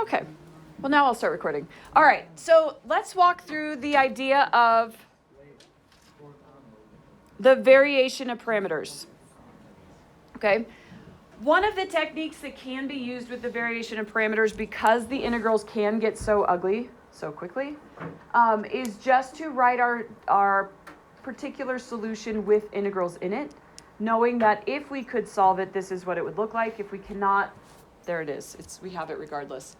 Okay. Well, now I'll start recording. All right. So let's walk through the idea of the variation of parameters. Okay. One of the techniques that can be used with the variation of parameters, because the integrals can get so ugly so quickly, is just to write our particular solution with integrals in it, knowing that if we could solve it, this is what it would look like. If we cannot, there it is. We have it regardless.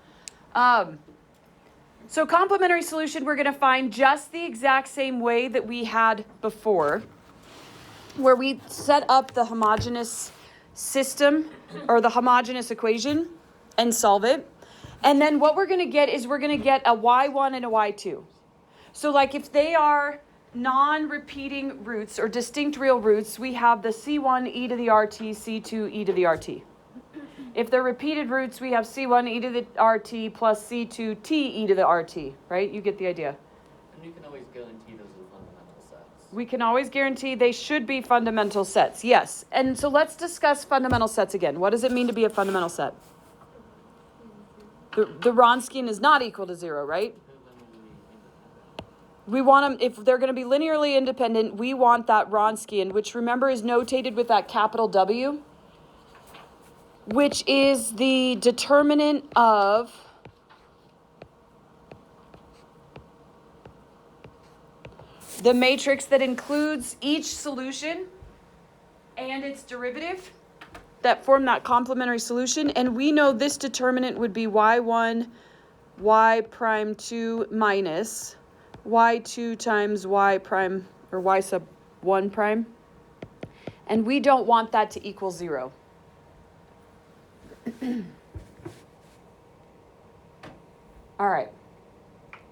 So complementary solution, we're going to find just the exact same way that we had before, where we set up the homogeneous system or the homogeneous equation and solve it. And then what we're going to get is we're going to get a y1 and a y2. So like if they are non-repeating roots or distinct real roots, we have the c1 e to the rt, c2 e to the rt. If they're repeated roots, we have c1 e to the rt plus c2 t e to the rt, right? You get the idea. And you can always guarantee those are fundamental sets. We can always guarantee they should be fundamental sets, yes. And so let's discuss fundamental sets again. What does it mean to be a fundamental set? The Wronskian is not equal to 0, right? We want them, if they're going to be linearly independent, we want that Wronskian, which remember is notated with that capital W, which is the determinant of the matrix that includes each solution and its derivative that form that complementary solution. And we know this determinant would be y1, y prime 2 minus y2 times y prime, or y sub 1 prime. And we don't want that to equal 0. All right.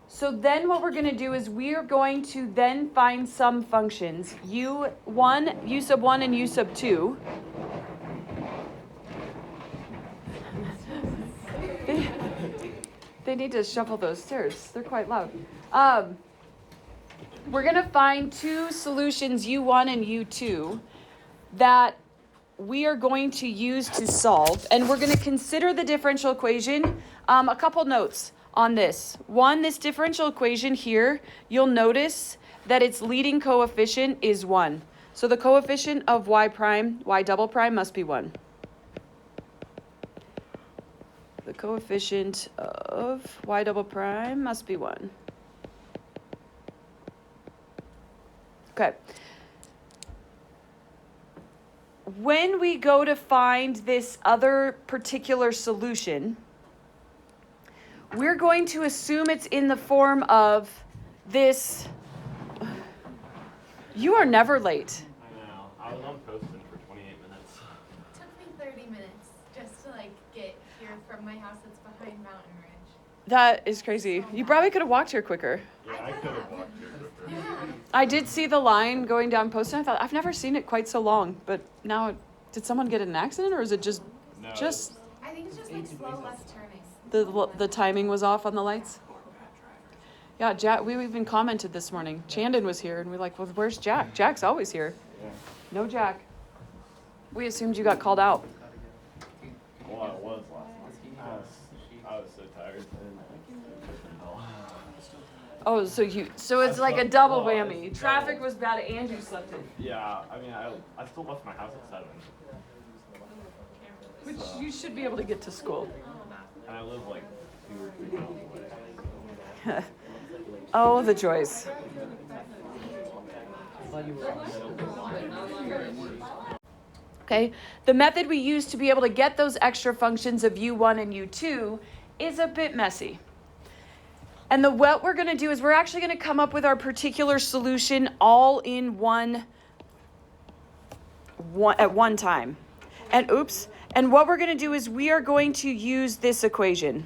So then what we're going to do is we are going to then find some functions, u1, u sub 1, and u sub 2. They need to shuffle those stairs. They're quite loud. We're going to find two solutions, u1 and u2, that we are going to use to solve. And we're going to consider the differential equation. A couple notes on this. One, this differential equation here, you'll notice that its leading coefficient is 1. So the coefficient of y prime, y double prime must be 1. The coefficient of y double prime must be 1. Okay. When we go to find this other particular solution, we're going to assume it's in the form of this. You are never late. I know. I was on Poston for 28 minutes. It took me 30 minutes just to get here from my house that's behind Mountain Ridge. That is crazy. You probably could have walked here quicker. Yeah, I could have walked here quicker. Yeah. I did see the line going down Poston. I thought, I've never seen it quite so long, but now, did someone get in an accident, or is it just, No, I think it's just slow left turning. the timing was off on the lights? Yeah, Jack, we even commented this morning. Chandon was here, and we're like, well, where's Jack? Jack's always here. Yeah. No Jack. We assumed you got called out. Well, I was last night. I was so tired. Oh, so it's like a double whammy. Traffic was bad and you slept in. Yeah, I mean, I still left my house at 7. Which you should be able to get to school. And I live 2 or 3 miles away. Oh, the joys. Okay, the method we use to be able to get those extra functions of u1 and u2 is a bit messy. And what we're going to do is we're actually going to come up with our particular solution all in one at one time. And what we're going to do is we are going to use this equation.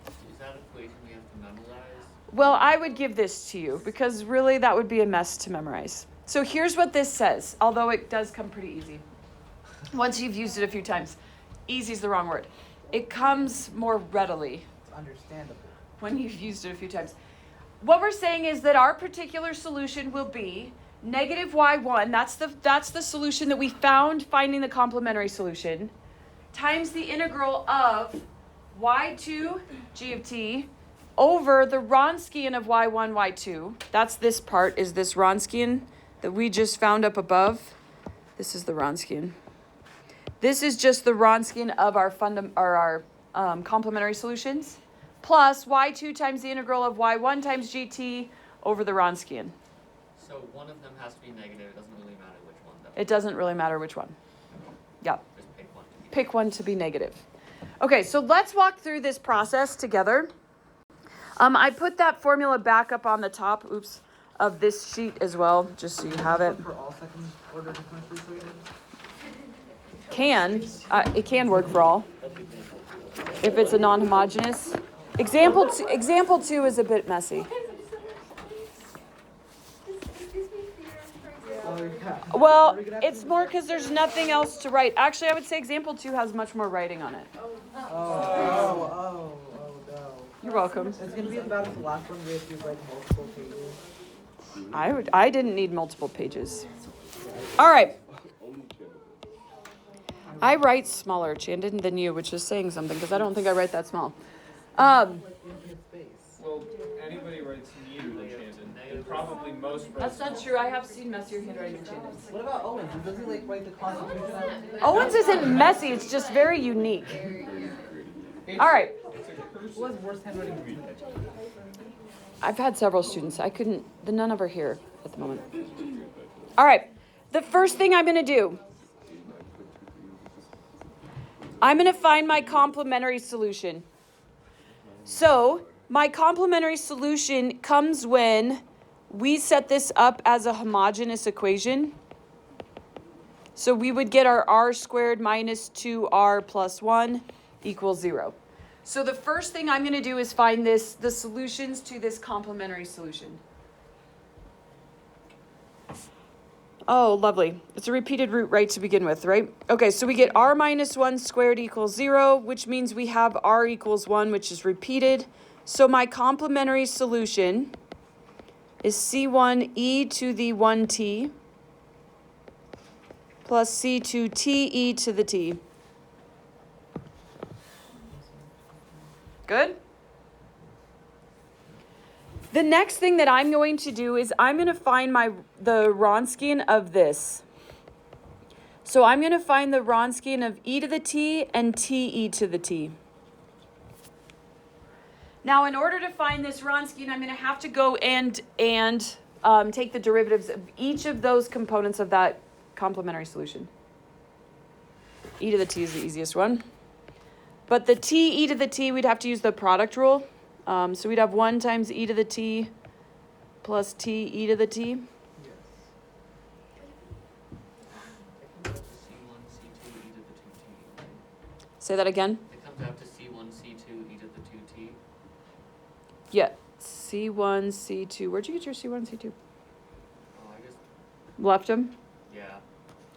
Is that equation we have to memorize? Well, I would give this to you because really that would be a mess to memorize. So here's what this says, although it does come pretty easy. Once you've used it a few times. Easy is the wrong word. It comes more readily. It's understandable. When you've used it a few times. What we're saying is that our particular solution will be negative y1, that's the solution that we found finding the complementary solution, times the integral of y2 g of t over the Wronskian of y1, y2. That's this part, is this Wronskian that we just found up above. This is the Wronskian. This is just the Wronskian of our complementary solutions, plus y2 times the integral of y1 times gt over the Wronskian. So one of them has to be negative. It doesn't really matter which one, though. It doesn't really matter which one. Yeah. Just pick one. Pick one to be negative. Okay, so let's walk through this process together. I put that formula back up on the top, of this sheet as well, just so you have it. For all second order differential equations? It can work for all. If it's a non-homogeneous. Example 2 is a bit messy. Oh, yeah. Well, it's more because there's nothing else to write. Actually, I would say example 2 has much more writing on it. Oh, no. You're welcome. It's going to be about the last one we have to use like multiple pages. I didn't need multiple pages. All right. I write smaller, Chandon, than you, which is saying something because I don't think I write that small. Infinite space. Well, anybody writes neater than Chandon. And probably most That's not true. I have seen messier handwriting than Chandon's. What about Owens? Does he like write the Constitution? Owens isn't messy. It's just very unique. All right. Who has worse handwriting? I've had several students. None of are here at the moment. All right. The first thing I'm going to do, I'm going to find my complementary solution. So my complementary solution comes when we set this up as a homogeneous equation. So we would get our r squared minus 2r plus 1 equals 0. So the first thing I'm going to do is find the solutions to this complementary solution. Oh, lovely. It's a repeated root right to begin with, right? Okay, so we get r minus 1 squared equals 0, which means we have r equals 1, which is repeated. So my complementary solution is c1 e to the 1t plus c2 t e to the t. Good? The next thing that I'm going to do is I'm going to find the Wronskian of this. So I'm going to find the Wronskian of e to the t and t e to the t. Now, in order to find this Wronskian, I'm going to have to go and take the derivatives of each of those components of that complementary solution. E to the t is the easiest one. But the t e to the t, we'd have to use the product rule. So we'd have 1 times e to the t plus t e to the t. Yes. C1, C2, e to the 2t. Say that again. It comes out to C1, C2, e to the 2t. Yeah, C1, C2. Where'd you get your C1, C2? Oh, I guess, Left them? yeah.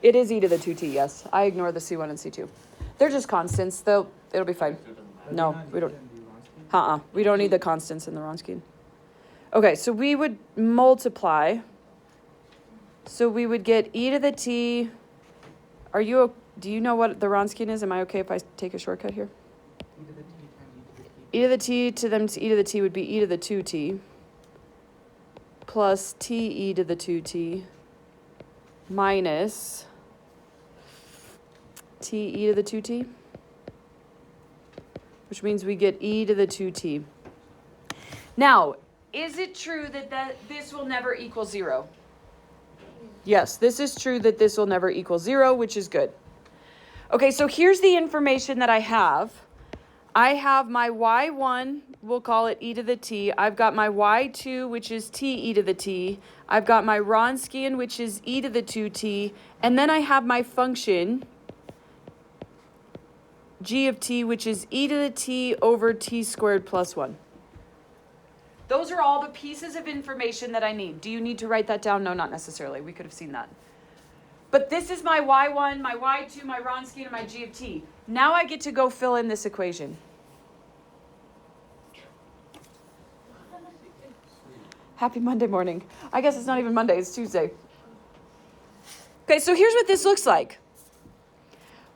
It is e to the 2t, yes. I ignore the C1 and C2. They're just constants. It'll be fine. So it doesn't matter. No, we don't. We don't need the constants in the Wronskian. Okay, so we would multiply. So we would get e to the t. Do you know what the Wronskian is? Am I okay if I take a shortcut here? E to the t to them to e to the t would be e to the 2t plus t e to the 2t minus t e to the 2t, which means we get e to the 2t. Now, is it true that this will never equal 0? Yes, this is true that this will never equal 0, which is good. Okay, so here's the information that I have. I have my y1, we'll call it e to the t. I've got my y2, which is t e to the t. I've got my Wronskian, which is e to the 2t. And then I have my function, g of t, which is e to the t over t squared plus 1. Those are all the pieces of information that I need. Do you need to write that down? No, not necessarily. We could have seen that. But this is my y1, my y2, my Wronskian, and my g of t. Now I get to go fill in this equation. Happy Monday morning. I guess it's not even Monday, it's Tuesday. Okay, so here's what this looks like.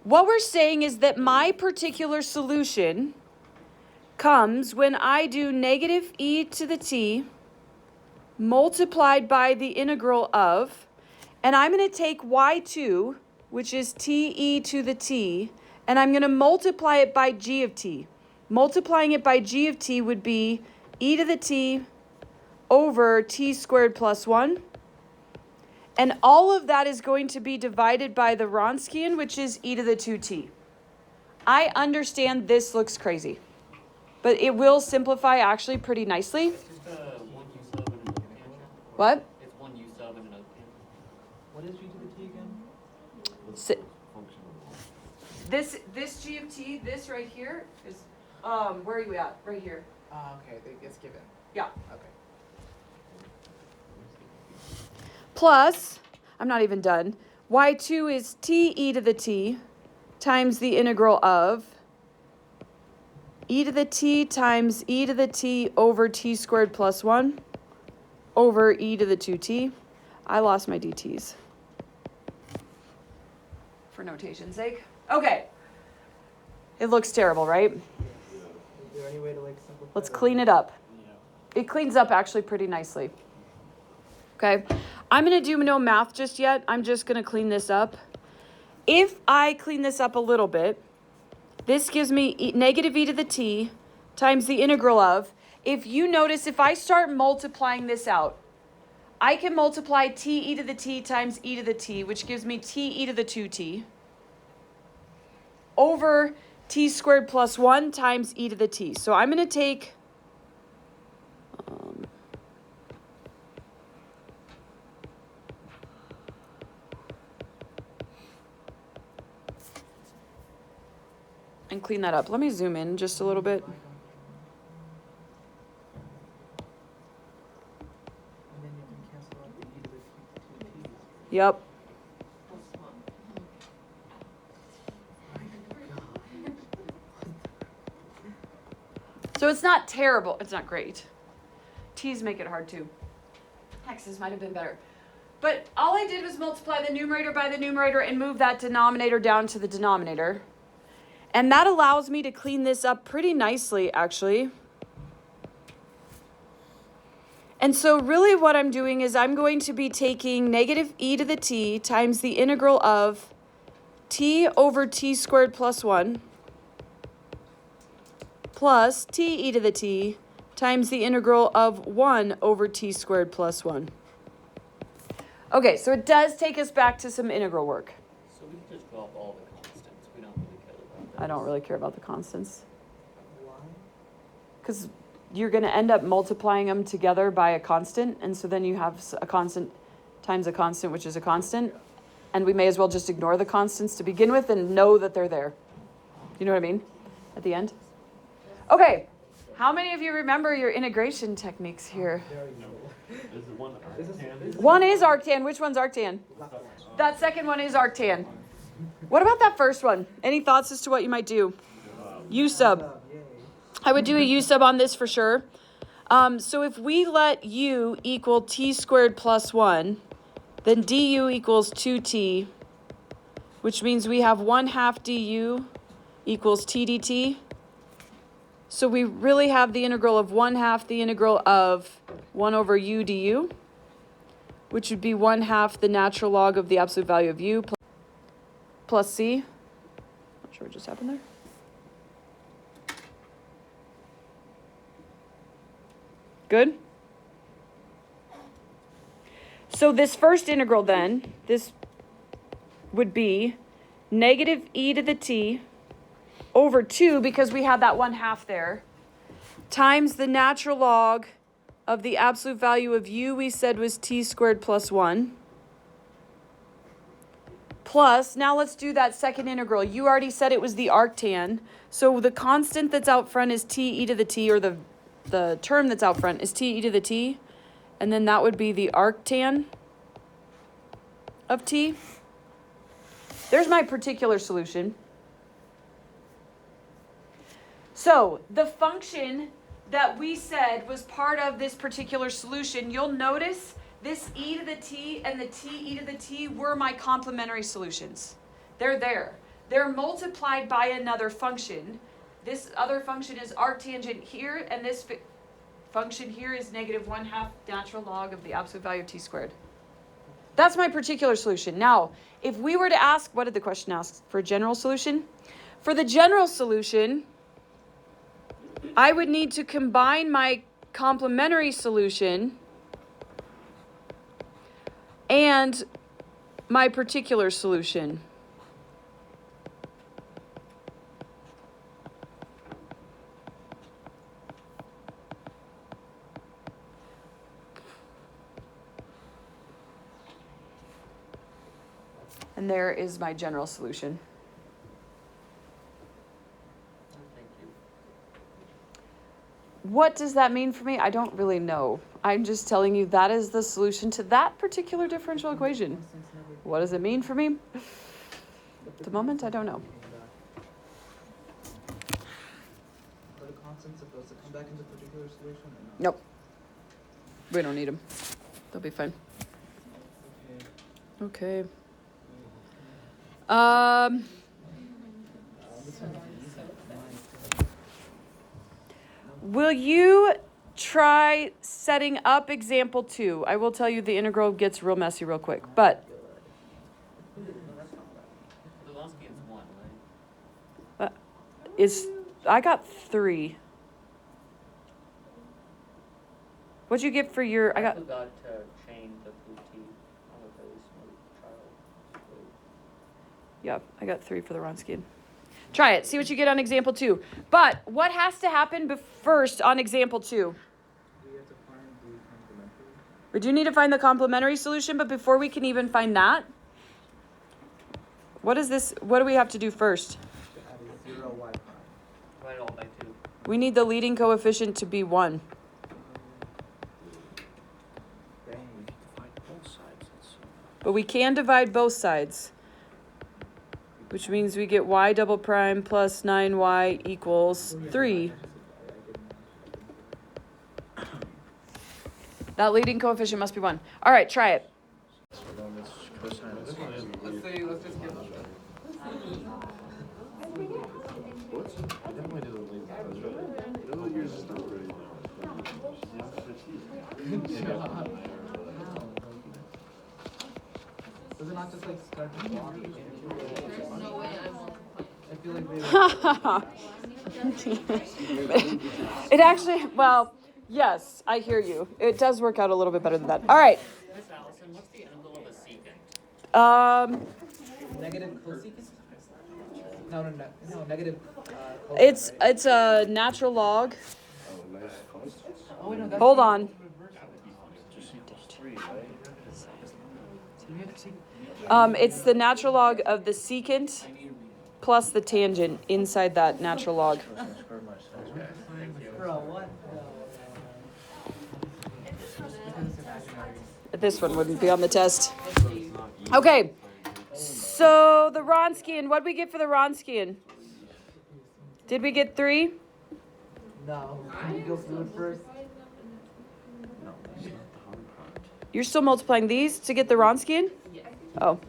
What we're saying is that my particular solution comes when I do negative e to the t multiplied by the integral of, and I'm going to take y2, which is te to the t, and I'm going to multiply it by g of t. Multiplying it by g of t would be e to the t over t squared plus 1. And all of that is going to be divided by the Wronskian, which is e to the 2t. I understand this looks crazy, but it will simplify actually pretty nicely. It's just one U sub and an Differential. What? It's one U sub and an What is g to the t again? Si- this g of t, this right here is, where are you at? Right here. Okay, it's given. Yeah. Okay. Plus, I'm not even done. Y2 is t e to the t times the integral of e to the t times e to the t over t squared plus 1 over e to the 2t. I lost my dt's for notation's sake. Okay. It looks terrible, right? Is there any way to like simplify? Let's that? clean it up. Yeah. It cleans up actually pretty nicely. Okay. I'm going to do no math just yet. I'm just going to clean this up. If I clean this up a little bit, this gives me negative e to the t times the integral of. If you notice, if I start multiplying this out, I can multiply t e to the t times e to the t, which gives me t e to the 2t, over t squared plus 1 times e to the t. So I'm going to take... and clean that up. Let me zoom in just a little bit. And then you can cancel out the e to the two t's. Yep. So it's not terrible. It's not great. T's make it hard too. Hexes might have been better. But all I did was multiply the numerator by the numerator and move that denominator down to the denominator. And that allows me to clean this up pretty nicely, actually. And so really what I'm doing is I'm going to be taking negative e to the t times the integral of t over t squared plus 1 plus t e to the t times the integral of 1 over t squared plus 1. Okay, so it does take us back to some integral work. So we can just drop all the constants. We don't really care about that. I don't really care about the constants. Why? Because you're going to end up multiplying them together by a constant, and so then you have a constant times a constant, which is a constant, and we may as well just ignore the constants to begin with and know that they're there. You know what I mean? At the end. Okay, how many of you remember your integration techniques here? Very no. Is it one This is- arctan? this is- One is arctan. Which one's arctan? That second one is arctan. What about that first one? Any thoughts as to what you might do? U sub. Yay. I would do a u sub on this for sure. So if we let u equal t squared plus 1, then du equals 2t, which means we have 1/2 du equals t dt. So we really have the integral of 1/2 the integral of 1 over u du, which would be 1/2 the natural log of the absolute value of u plus c. Not sure what just happened there. Good? So this first integral then, this would be negative e to the t over 2, because we had that 1/2 there, times the natural log of the absolute value of u we said was t squared plus 1. Plus, now let's do that second integral. You already said it was the arctan. So the constant that's out front is t e to the t, or the term that's out front is t e to the t. And then that would be the arctan of t. There's my particular solution. So the function that we said was part of this particular solution, you'll notice this e to the t and the t e to the t were my complementary solutions. They're there. They're multiplied by another function. This other function is arctangent here, and this function here is negative 1/2 natural log of the absolute value of t squared. That's my particular solution. Now, if we were to ask, what did the question ask for a general solution? For the general solution, I would need to combine my complementary solution and my particular solution. And there is my general solution. Thank you. What does that mean for me? I don't really know. I'm just telling you that is the solution to that particular differential equation. What does it mean for me? At the moment, I don't know. Are the constants supposed to come back into particular solution or not? Nope. We don't need them. They'll be fine. Okay. Okay. Um, will you try setting up example 2? I will tell you the integral gets real messy real quick, but Lewandowski is 1, right? I got 3. What'd you get for your? I got. forgot to change the boutique. I'm a very smart child. Yeah, I got 3 for the Ronskian. Try it. See what you get on example 2. But what has to happen first on example 2? We have to find the complementary. We do need to find the complementary solution, but before we can even find that, what is this? What do we have to do first? Add a 0 y prime. Divide all by 2. We need the leading coefficient to be 1. Dang. But we can divide both sides, which means we get y double prime plus 9y equals 3. That leading coefficient must be 1. All right, try it. Let's just give Does it not just like start to block? There's no way I won't. I feel like they It actually, well, yes, I hear you. It does work out a little bit better than that. All right. Miss Allison, what's the integral of a secant? negative cosecant? No, negative. It's a natural log. Oh wait, no, that's Hold on. It's the natural log of the secant plus the tangent inside that natural log. Bro, what? This one wouldn't be on the test. Okay. So the Ronskian, what did we get for the Ronskian? Did we get 3? No, can you go through it first? You're still multiplying these to get the Ronskian? Oh.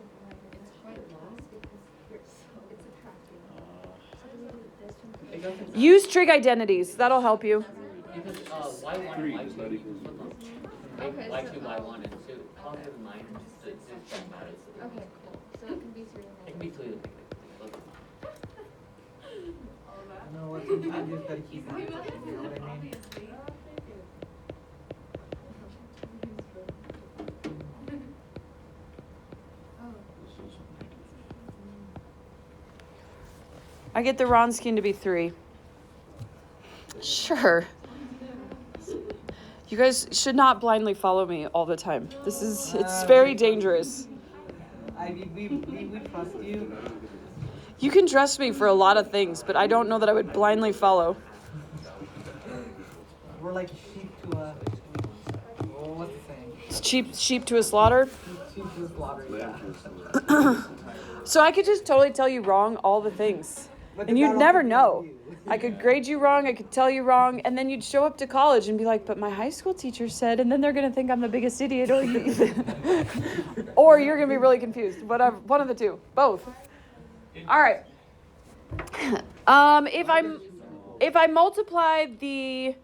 Use trig identities. That'll help you. Because y1 and y2 Okay, y2, y1, and 2. Positive and minus. It doesn't matter. Okay, cool. So it can be 3 It can be 2 to No, what sometimes you just gotta keep on touching, you know what I mean? I get the Ronskian to be 3. Sure. You guys should not blindly follow me all the time. It's very dangerous. We trust you. You can trust me for a lot of things, but I don't know that I would blindly follow. We're like sheep to a. Oh, what's the saying? It's sheep to a slaughter. Sheep to a slaughter, yeah. So I could just totally tell you wrong all the things. But And the you'd battle never could be know. you. I could grade you wrong, I could tell you wrong, and then you'd show up to college and be like, but my high school teacher said, and then they're going to think I'm the biggest idiot, or or you're going to be really confused. Whatever, one of the two, both. All right. If I'm if I multiply the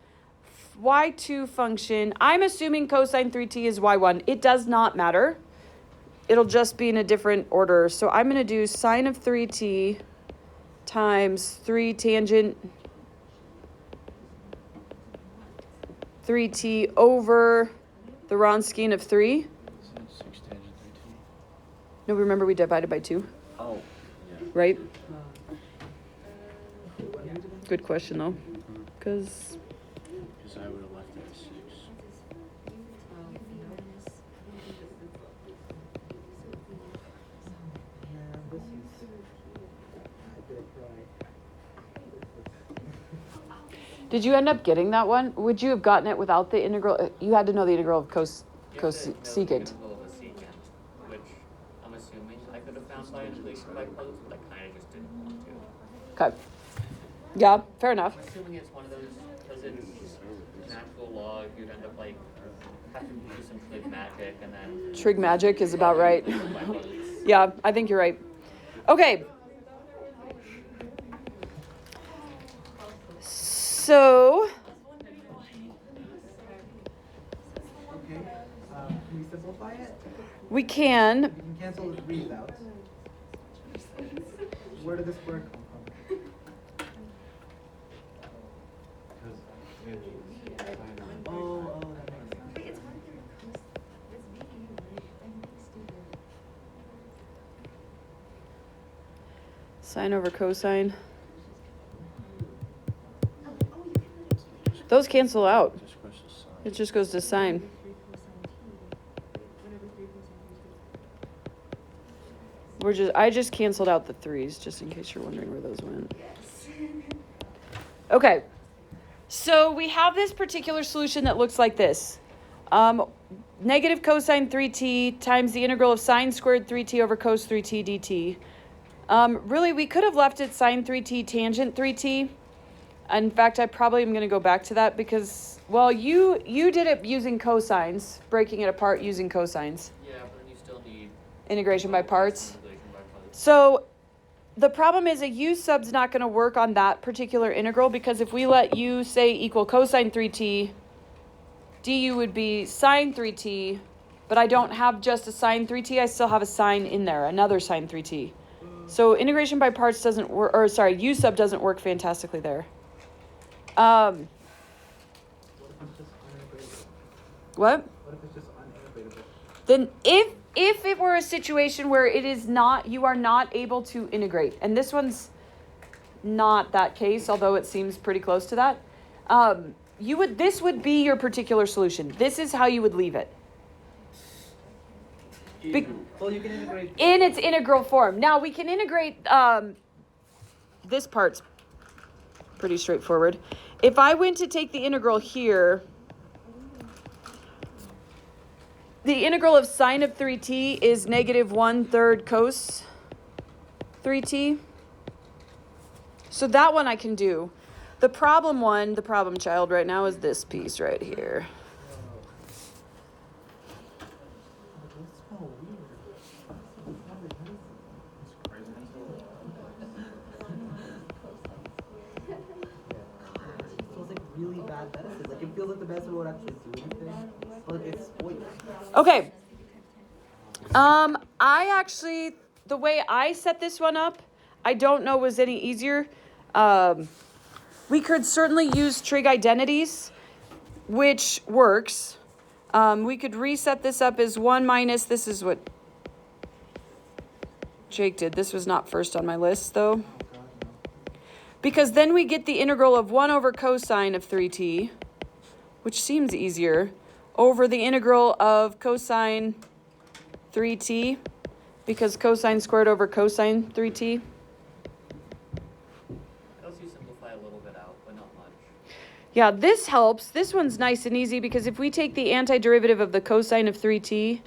y2 function, I'm assuming cosine 3t is y1. It does not matter. It'll just be in a different order. So I'm going to do sine of 3t times 3 tangent 3t over the Wronskian of 3. 6 tangent 3t. No, remember we divided by 2, Oh. right? Good question, though. Because I would have left it at 6. did you end up getting that one? Would you have gotten it without the integral? You had to know the integral of cosecant. Integral of a secant, which I'm assuming I could have found by integration by parts, but I kind of just didn't want to. Okay. Yeah, fair enough. I'm assuming it's one of those, because it's an actual log, you'd end up like have to do some trig magic and then. Trig magic is about right. By parts. Yeah, I think you're right. Okay. So, Okay, can we simplify it? we can. We can cancel the 3's out. Where did the square come from? Oh, that makes sense. Sine over cosine. Those cancel out. Just goes to sine. It just goes to sine. I just canceled out the 3's just in case you're wondering where those went. Okay. So we have this particular solution that looks like this. Negative cosine 3t times the integral of sine squared 3t over cos 3t dt. Really, we could have left it sine 3t tangent 3t. In fact, I probably am going to go back to that because, well, you did it using cosines, breaking it apart using cosines. Yeah, but then you still need. Integration by parts. Integration by parts. So the problem is a u sub's not going to work on that particular integral because if we let u, say, equal cosine 3t, du would be sine 3t, but I don't have just a sine 3t, I still have a sine in there, another sine 3t. So integration by parts doesn't work, or sorry, u sub doesn't work fantastically there. What if it's just unintegrated? What What? if it's just unintegrated? Then if it were a situation where it is not, you are not able to integrate, and this one's not that case, although it seems pretty close to that, this would be your particular solution. This is how you would leave it. Well, you can integrate. In its integral form. Now we can integrate, this part's pretty straightforward. If I went to take the integral here, the integral of sine of 3t is negative 1/3 cos 3t. So that one I can do. The problem child right now is this piece right here. That's so weird. It feels like really bad medicine. Like it feels like the medicine won't actually do anything, but like it's spoiled. Okay. I actually, the way I set this one up, I don't know was any easier. We could certainly use trig identities, which works. We could reset this up as 1 minus, this is what Jake did. This was not first on my list, though. Because then we get the integral of 1 over cosine of 3t, which seems easier, over the integral of cosine 3t, because cosine squared over cosine 3t. Helps you simplify a little bit out, but not much. Yeah, this helps. This one's nice and easy because if we take the antiderivative of the cosine of 3t,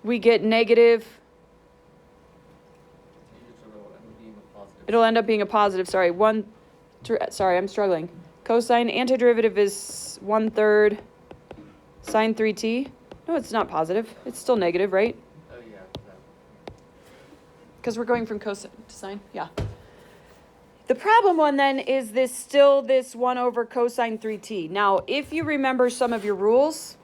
we get negative. It'll end up being a positive. Sorry, I'm struggling. Cosine antiderivative is 1/3 sine 3t. No, it's not positive. It's still negative, right? Oh, yeah. Because we're going from cosine to sine. Yeah. The problem one then is this 1 over cosine 3t. Now, if you remember some of your rules,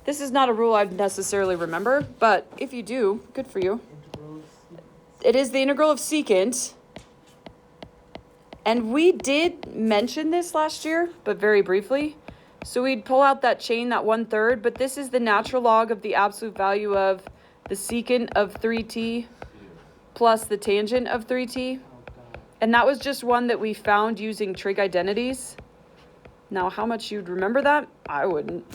this is not a rule I'd necessarily remember, but if you do, good for you. Integrals. It is the integral of secant. And we did mention this last year, but very briefly. So we'd pull out that chain, that 1/3, but this is the natural log of the absolute value of the secant of 3t plus the tangent of 3t. Oh god. And that was just one that we found using trig identities. Now, how much you'd remember that? I wouldn't.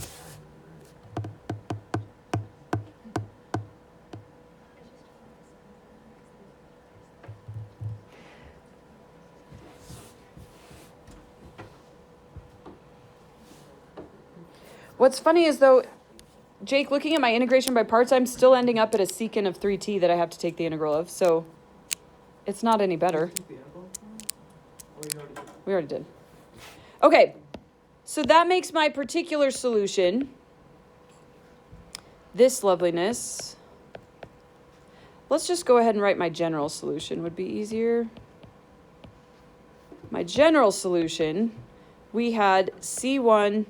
What's funny is though, Jake, looking at my integration by parts, I'm still ending up at a secant of 3t that I have to take the integral of, so it's not any better. The integral? Or you already did that? We already did. Okay, so that makes my particular solution this loveliness. Let's just go ahead and write my general solution, would be easier. My general solution, we had C1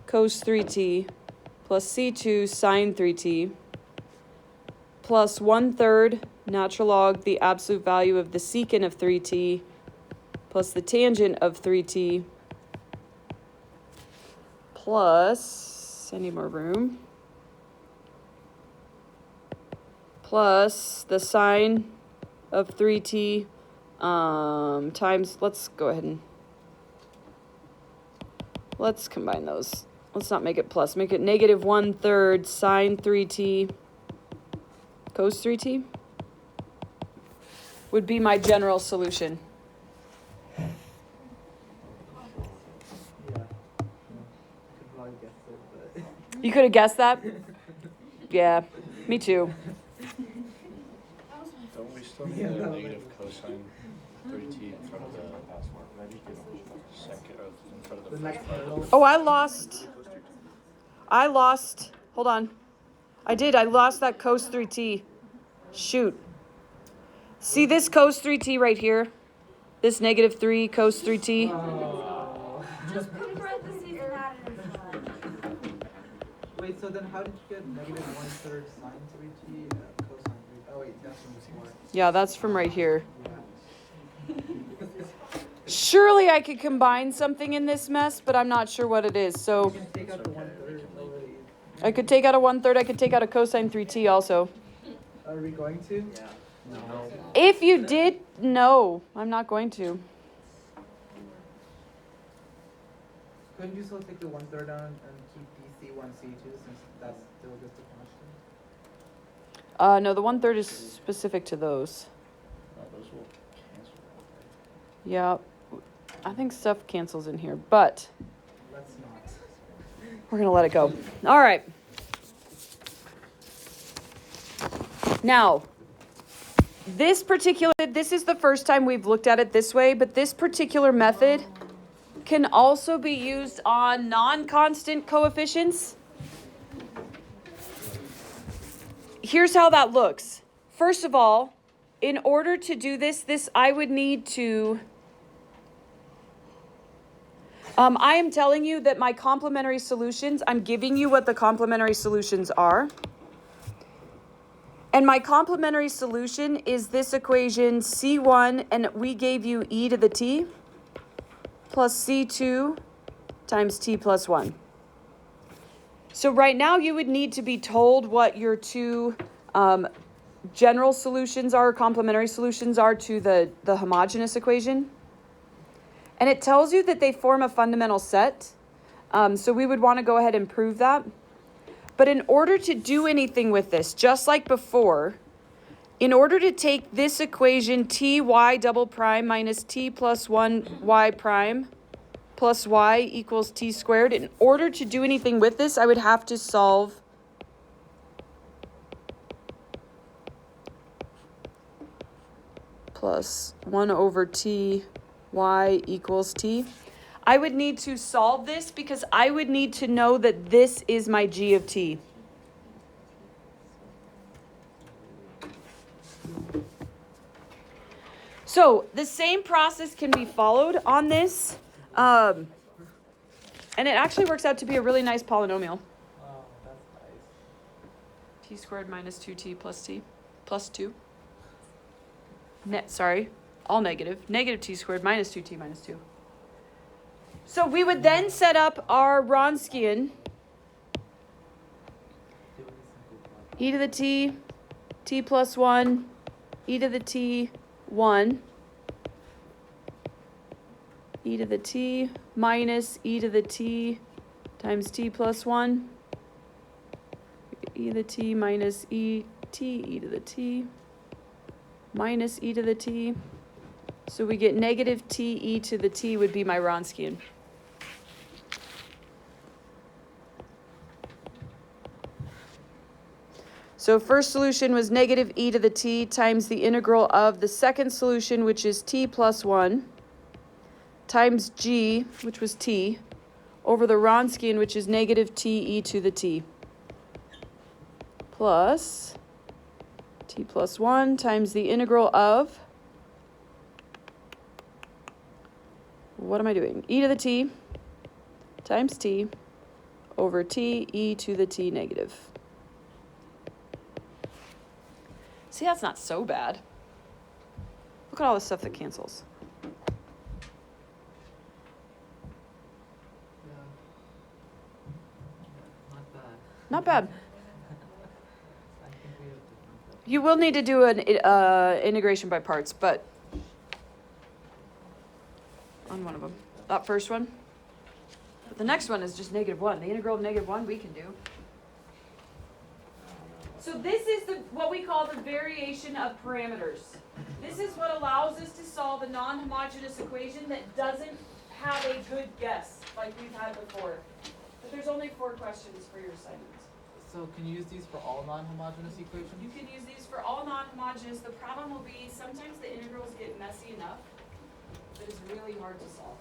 cos 3t plus C2 sine 3t plus 1/3 natural log the absolute value of the secant of 3t plus the tangent of 3t plus, I need more room, plus the sine of 3t times, let's go ahead and, let's combine those. Let's not make it plus, make it negative 1/3 sine 3t cos 3t would be my general solution. Yeah. I could probably guess it, but. You could have guessed that? Yeah, me too. Don't we still need the negative cosine 3t in front of the second, or in front of the The first next part? hurdle. Oh, I lost, hold on. I lost that cos 3t. Shoot. See this cos 3t right here? This negative 3 cos 3t? Oh. Just put parentheses and add it in front. Wait, so then how did you get negative 1/3 sine 3t cosine 3? Oh wait, that's from before. Yeah, that's from right here. Yeah. Surely I could combine something in this mess, but I'm not sure what it is. You So can take out the 1/3 already. I could take out a 1/3, I could take out a cosine 3t also. Are we going to? Yeah. No. If you did, no, I'm not going to. Couldn't you still take the 1/3 down and keep DC1 C2 since that's still just a constant? No, the 1/3 is specific to those. No, those will cancel. Yeah, I think stuff cancels in here, but Let's not. we're gonna let it go. All right. Now, this is the first time we've looked at it this way, but this particular method can also be used on non-constant coefficients. Here's how that looks. First of all, in order to do this I would need to, I am telling you that my complementary solutions, I'm giving you what the complementary solutions are. And my complementary solution is this equation C1, and we gave you e to the t, plus C2 times t plus 1. So right now you would need to be told what your two general solutions are, complementary solutions are to the homogeneous equation. And it tells you that they form a fundamental set. So we would want to go ahead and prove that. But in order to do anything with this, just like before, in order to take this equation ty double prime minus t plus 1 y prime plus y equals t squared, in order to do anything with this, I would have to solve plus 1 over t y equals t. I would need to solve this because I would need to know that this is my g of t. So the same process can be followed on this. And it actually works out to be a really nice polynomial. Oh, that's nice. T squared minus 2t plus t plus 2. Sorry, all negative. Negative t squared minus 2t minus 2. So we would then set up our Wronskian. E to the t, t plus 1, e to the t, 1, e to the t minus e to the t times t plus 1, e to the t minus e to the t minus e to the t. So we get negative t e to the t would be my Wronskian. So first solution was negative e to the t times the integral of the second solution, which is t plus 1, times g, which was t, over the Wronskian, which is negative t e to the t, plus t plus 1 times the integral of, what am I doing? E to the t times t over t e to the t negative. See, that's not so bad. Look at all the stuff that cancels. Yeah. Not bad. Not bad. I think we have different. You will need to do an integration by parts, but on one of them. That first one. But the next one is just -1. The integral of -1 we can do. So this is what we call the variation of parameters. This is what allows us to solve a non-homogeneous equation that doesn't have a good guess like we've had before. But there's only 4 questions for your assignments. So can you use these for all non-homogeneous equations? You can use these for all non-homogeneous. The problem will be sometimes the integrals get messy enough that it's really hard to solve.